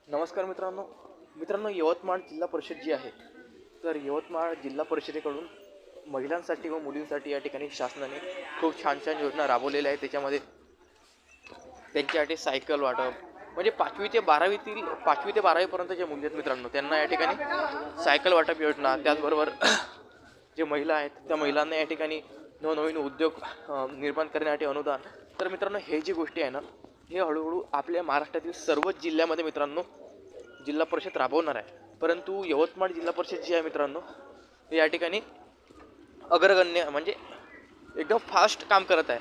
नमस्कार मित्रांनो, यवतमाळ जिल्हा परिषद जी आहे, तर यवतमाळ जिल्हा परिषदेकडून महिलांसाठी व मुलींसाठी या ठिकाणी शासनाने खूप छान छान योजना राबवलेल्या आहेत. त्याच्यामध्ये त्यांच्यासाठी सायकल वाटप, म्हणजे 5वी ते 12वीपर्यंत जे मुली आहेत मित्रांनो, त्यांना या ठिकाणी सायकल वाटप योजना. त्याचबरोबर जे महिला आहेत त्या महिलांना या ठिकाणी नवनवीन उद्योग निर्माण करण्यासाठी अनुदान. तर मित्रांनो, हे जी गोष्टी आहे ना, हे हळूहळू आपल्या महाराष्ट्रातील सर्वच जिल्ह्यामध्ये मित्रांनो जिल्हा परिषद राबवणार आहे. परंतु यवतमाळ जिल्हा परिषद जी आहे मित्रांनो, या ठिकाणी अग्रगण्य म्हणजे एकदम फास्ट काम करत आहे.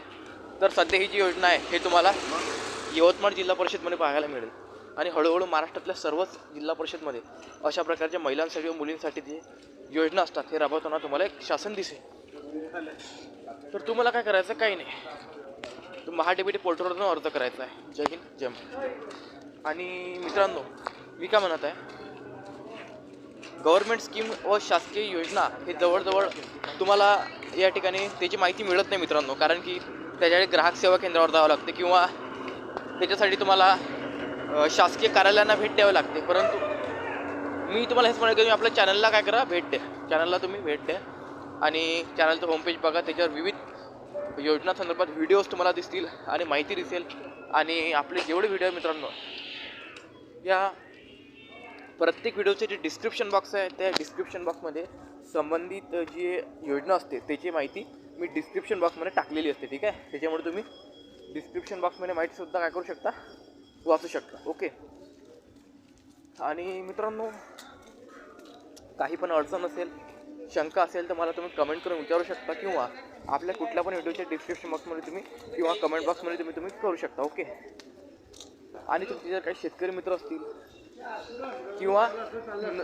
तर सध्या ही जी योजना आहे हे तुम्हाला यवतमाळ जिल्हा परिषदमध्ये पाहायला मिळेल. आणि हळूहळू महाराष्ट्रातल्या सर्वच जिल्हा परिषदमध्ये अशा प्रकारच्या महिलांसाठी व मुलींसाठी जे योजना असतात हे राबवताना तुम्हाला एक शासन दिसेल. तर तुम्हाला काय करायचं, काही नाही, तर महाडीबीटी पोर्टलवरून अर्ज करायचा आहे. जय हिंद, जय महाराष्ट्र. आणि मित्रांनो, मी काय म्हणत आहे, गव्हर्नमेंट स्कीम व शासकीय योजना हे जवळजवळ तुम्हाला या ठिकाणी त्याची माहिती मिळत नाही मित्रांनो, कारण की त्याच्याकडे ग्राहक सेवा केंद्रावर जावं लागते किंवा त्याच्यासाठी तुम्हाला शासकीय कार्यालयांना भेट द्यावी लागते. परंतु मी तुम्हाला हेच म्हणेन की तुम्ही आपल्या चॅनलला काय करा, भेट द्या. चॅनलला तुम्ही भेट द्या आणि चॅनलचं होमपेज बघा. त्याच्यावर विविध योजना संदर्भात व्हिडिओज तुम्हाला दिसतील आणि माहिती दिसेल. आणि आपले जेवढे व्हिडिओ मित्रांनो, या प्रत्येक व्हिडिओचे जे डिस्क्रिप्शन बॉक्स आहे त्या डिस्क्रिप्शन बॉक्समध्ये संबंधित जी योजना असते त्याची माहिती मी डिस्क्रिप्शन बॉक्समध्ये टाकलेली असते. ठीक आहे, त्याच्यामुळे तुम्ही डिस्क्रिप्शन बॉक्समध्ये माहितीसुद्धा काय करू शकता, वाचू शकता. ओके. आणि मित्रांनो, काही पण अडचण असेल, शंका असेल तर मला तुम्ही कमेंट करून विचारू शकता किंवा आपल्या कुठल्या पण व्हिडिओच्या डिस्क्रिप्शन बॉक्समध्ये तुम्ही किंवा कमेंट बॉक्समध्ये तुम्ही करू शकता. ओके. आणि तुमचे जर काही शेतकरी मित्र असतील किंवा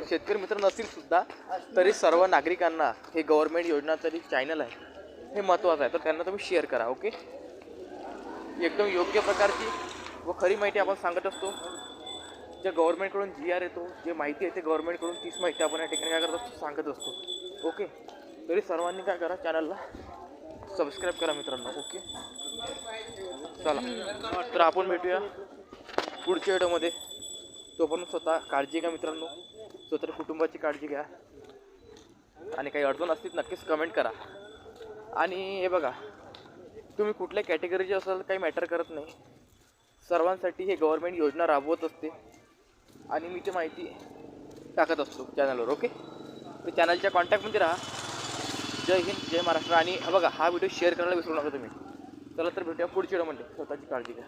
शेतकरी मित्र नसतील सुद्धा तरी सर्व नागरिकांना हे गव्हर्नमेंट योजनाचं जे चॅनल आहे हे महत्त्वाचं आहे, तर त्यांना तुम्ही शेअर करा. ओके. एकदम योग्य प्रकारची व खरी माहिती आपण सांगत असतो. जे गव्हर्नमेंटकडून GR येतो, जे माहिती येते गव्हर्नमेंटकडून, तीच माहिती आपण या ठिकाणी काय करत असतो, सांगत असतो. ओके. तरी सर्वांनी काय करा, चॅनलला सबस्क्राईब करा मित्रांनो. ओके. चला, तर आपण भेटूया पुढच्या व्हिडिओमध्ये. तोपर्यंत स्वतः काळजी घ्या मित्रांनो, स्वतः कुटुंबाची काळजी घ्या. आणि काही अडचण असतील नक्कीच कमेंट करा. आणि हे बघा, तुम्ही कुठल्या कॅटेगरीचे असाल काही मॅटर करत नाही, सर्वांसाठी हे गव्हर्नमेंट योजना राबवत असते आणि मी ती माहिती टाकत असतो चॅनलवर. ओके. तर चॅनलच्या कॉन्टॅक्टमध्ये राहा. जय हिंद, जय महाराष्ट्र. आणि बघा, हा व्हिडिओ शेअर करायला विसरू नका तुम्ही. चला तर भेटूया पुढच्या व्हिडिओमध्ये. स्वतःची काळजी घ्या.